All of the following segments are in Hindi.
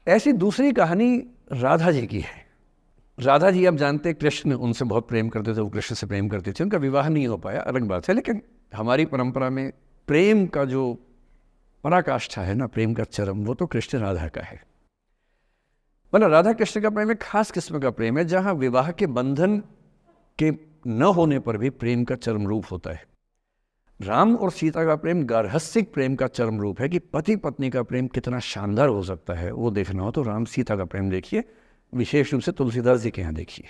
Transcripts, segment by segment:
ऐसी दूसरी कहानी राधा जी की है। राधा जी आप जानते हैं कृष्ण उनसे बहुत प्रेम करते थे, वो कृष्ण से प्रेम करते थे, उनका विवाह नहीं हो पाया, अलग बात है। लेकिन हमारी परंपरा में प्रेम का जो पराकाष्ठा है ना, प्रेम का चरम, वो तो कृष्ण राधा का है। मतलब राधा कृष्ण का प्रेम एक खास किस्म का प्रेम है, जहां विवाह के बंधन के न होने पर भी प्रेम का चरम रूप होता है। राम और सीता का प्रेम गार्हस्थ्यिक प्रेम का चरम रूप है कि पति पत्नी का प्रेम कितना शानदार हो सकता है। वो देखना हो तो राम सीता का प्रेम देखिए, विशेष रूप से तुलसीदास जी के यहाँ देखिए।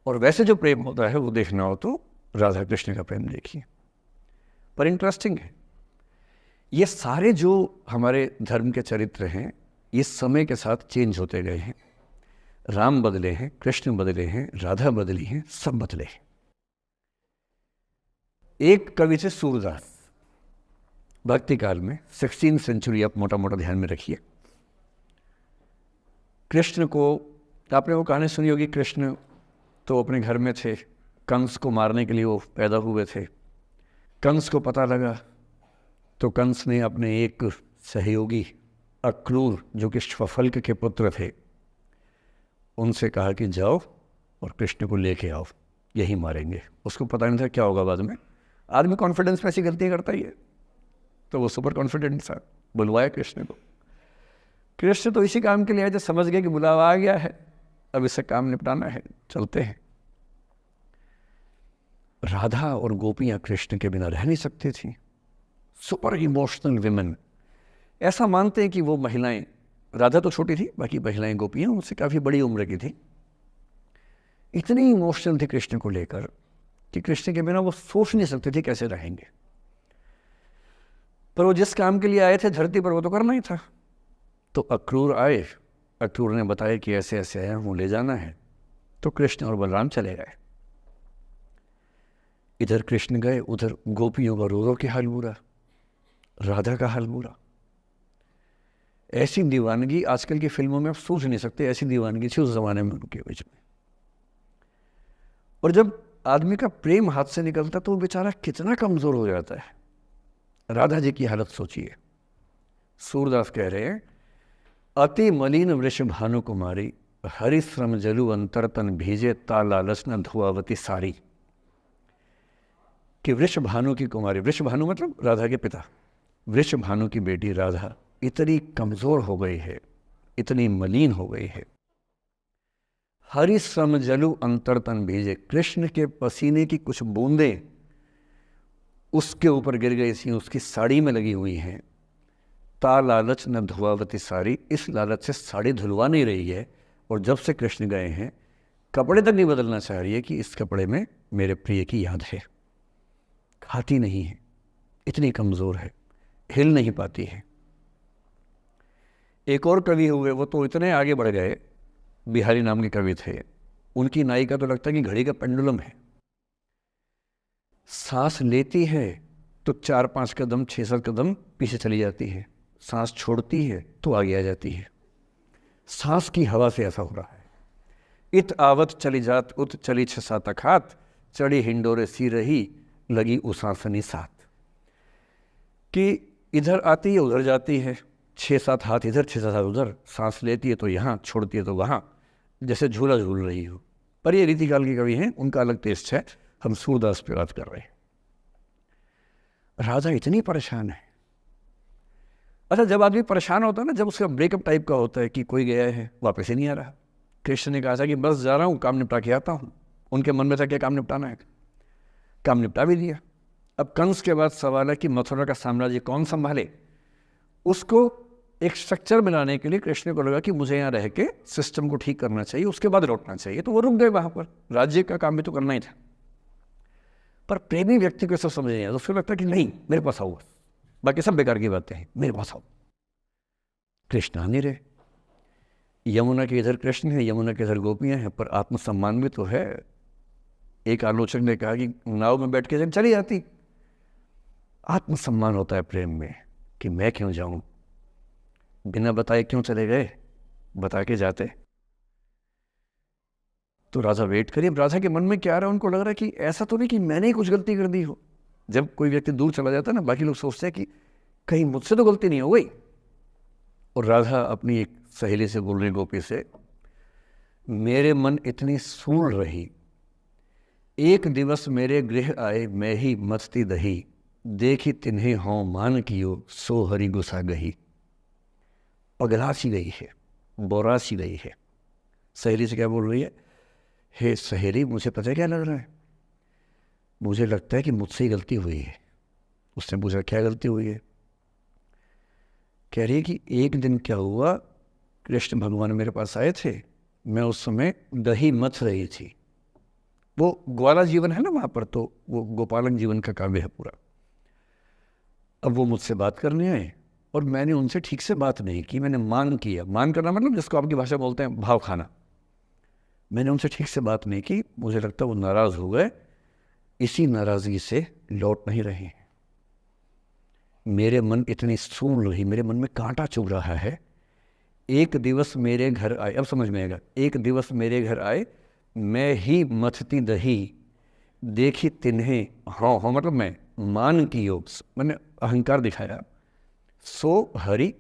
और वैसे जो प्रेम होता है वो देखना हो तो राधा कृष्ण का प्रेम देखिए। पर इंटरेस्टिंग है, ये सारे जो हमारे धर्म के चरित्र हैं ये समय के साथ चेंज होते गए हैं। राम बदले हैं, कृष्ण बदले हैं, राधा बदली हैं, सब बदले हैं। एक कवि थे सूरदास, भक्ति काल में 16वीं सेंचुरी, आप मोटा मोटा ध्यान में रखिए। कृष्ण को, आपने वो कहानी सुनी होगी, कृष्ण तो अपने घर में थे, कंस को मारने के लिए वो पैदा हुए थे। कंस को पता लगा तो कंस ने अपने एक सहयोगी अक्रूर, जो कि श्वफल्क के पुत्र थे, उनसे कहा कि जाओ और कृष्ण को लेके आओ, यही मारेंगे। उसको पता नहीं था क्या होगा बाद में। आदमी कॉन्फिडेंस में ऐसी गलतियाँ करता ही है, तो वो सुपर कॉन्फिडेंट था, बुलवाया कृष्ण को। कृष्ण तो इसी काम के लिए आए, जब समझ गए कि बुलावा आ गया है, अब इससे काम निपटाना है, चलते हैं। राधा और गोपियाँ कृष्ण के बिना रह नहीं सकती थी, सुपर इमोशनल विमेन। ऐसा मानते हैं कि वो महिलाएं, राधा तो छोटी थी, बाकी महिलाएं गोपियां उनसे काफ़ी बड़ी उम्र की थी, इतनी इमोशनल थी कृष्ण को लेकर कि कृष्ण के बिना वो सोच नहीं सकते थे कैसे रहेंगे। पर वो जिस काम के लिए आए थे धरती पर, वो तो करना ही था। तो अक्रूर आए, अक्रूर ने बताया कि ऐसे ऐसे आया हूँ, ले जाना है। तो कृष्ण और बलराम चले गए। इधर कृष्ण गए, उधर गोपियों का रो रो के हाल बुरा, राधा का हाल बुरा। ऐसी दीवानगी आजकल की फिल्मों में आप सोच नहीं सकते, ऐसी दीवानगी थी उस जमाने में उनके बीच में। और जब आदमी का प्रेम हाथ से निकलता तो वो बेचारा कितना कमजोर हो जाता है। राधा जी की हालत सोचिए। सूरदास कह रहे हैं, अति मलिन वृष भानु कुमारी, हरिश्रम जलु अंतर तन भीजे, ता लालच न धुआवती सारी। कि वृष भानु की कुमारी, वृष भानु मतलब राधा के पिता, वृष भानु की बेटी राधा इतनी कमजोर हो गई है, इतनी मलिन हो गई है। हरिश्रम जलु अंतर तन भीजे, कृष्ण के पसीने की कुछ बूंदें उसके ऊपर गिर गई थी, उसकी साड़ी में लगी हुई हैं। ता लालच न धुआवती साड़ी, इस लालच से साड़ी धुलवा नहीं रही है। और जब से कृष्ण गए हैं कपड़े तक नहीं बदलना चाह रही है कि इस कपड़े में मेरे प्रिय की याद है। खाती नहीं है, इतनी कमजोर है, हिल नहीं पाती है। एक और कवि हुए, वो तो इतने आगे बढ़ गए, बिहारी नाम के कवि थे, उनकी नायिका तो लगता है कि घड़ी का पेंडुलम है। सांस लेती है तो 4-5 कदम 6-7 कदम पीछे चली जाती है, सांस छोड़ती है तो आगे आ जाती है। सांस की हवा से ऐसा हो रहा है। इत आवत चली जात उत चली 6-7 अखात, चढ़ी हिंडोरे सी रही लगी उसासनी साथ। कि इधर आती है उधर जाती है, 6-7 हाथ इधर 6-7 हाथ उधर, सांस लेती है तो यहाँ, छोड़ती है तो वहाँ, जैसे झूला झूल रही हो। पर ये रीतिकाल के कवि हैं, उनका अलग टेस्ट है, हम सूरदास पे बात कर रहे हैं। राधा इतनी परेशान है। अच्छा, जब आदमी परेशान होता है ना, जब उसका ब्रेकअप टाइप का होता है कि कोई गया है वापस ही नहीं आ रहा, कृष्ण ने कहा था कि बस जा रहा हूँ, काम निपटा के आता हूँ। उनके मन में था क्या काम निपटाना है, काम निपटा भी दिया। अब कंस के बाद सवाल है कि मथुरा का साम्राज्य कौन संभाले। उसको एक स्ट्रक्चर बनाने के लिए कृष्ण को लगा कि मुझे यहाँ रह के सिस्टम को ठीक करना चाहिए, उसके बाद लौटना चाहिए। तो वो रुक गए वहाँ पर, राज्य का काम भी तो करना ही था। पर प्रेमी व्यक्ति को सब समझ नहीं आया, तो फिर लगता कि नहीं मेरे पास आओ, बाकी सब बेकार की बातें हैं, मेरे पास आओ। कृष्ण आ नहीं रहे। यमुना के इधर कृष्ण है, यमुना के इधर गोपियाँ हैं, पर आत्मसम्मान भी तो है। एक आलोचक ने कहा कि नाव में बैठ के चली जाती। आत्मसम्मान होता है प्रेम में कि मैं क्यों जाऊं, बिना बताए क्यों चले गए, बता के जाते। तो राधा वेट करिए। राधा के मन में क्या आ रहा है, उनको लग रहा है कि ऐसा तो नहीं कि मैंने ही कुछ गलती कर दी हो। जब कोई व्यक्ति दूर चला जाता है ना, बाकी लोग सोचते हैं कि कहीं मुझसे तो गलती नहीं हो गई। और राधा अपनी एक सहेली से बोल रही, गोपी से, मेरे मन इतनी सूल रही, एक दिवस मेरे गृह आए मैं ही मथती दही, देखी तिन्हें हों मान कियो सो हरि गुसा गही। पगला सी गई है, बोरा सी गई है। सहेली से क्या बोल रही है, हे सहेली, मुझे पता है क्या लग रहा है, मुझे लगता है कि मुझसे ही गलती हुई है। उसने पूछा क्या गलती हुई है? कह रही है कि एक दिन क्या हुआ, कृष्ण भगवान मेरे पास आए थे, मैं उस समय दही मथ रही थी। वो ग्वाला जीवन है ना वहाँ पर, तो वो गोपालन जीवन का काव्य है पूरा। अब वो मुझसे बात करने आए और मैंने उनसे ठीक से बात नहीं की, मैंने मान किया। मान करना मतलब जिसको आपकी भाषा बोलते हैं भाव खाना। मैंने उनसे ठीक से बात नहीं की, मुझे लगता है वो नाराज़ हो गए, इसी नाराज़गी से लौट नहीं रहे। मेरे मन इतनी सूल रही, मेरे मन में कांटा चुभ रहा है। एक दिवस मेरे घर आए, अब समझ में आएगा, एक दिवस मेरे घर आए मैं ही मथती दही, देखी तिन्हें, हाँ हाँ मतलब मैं मान की योग, मैंने अहंकार दिखाया, सो हरि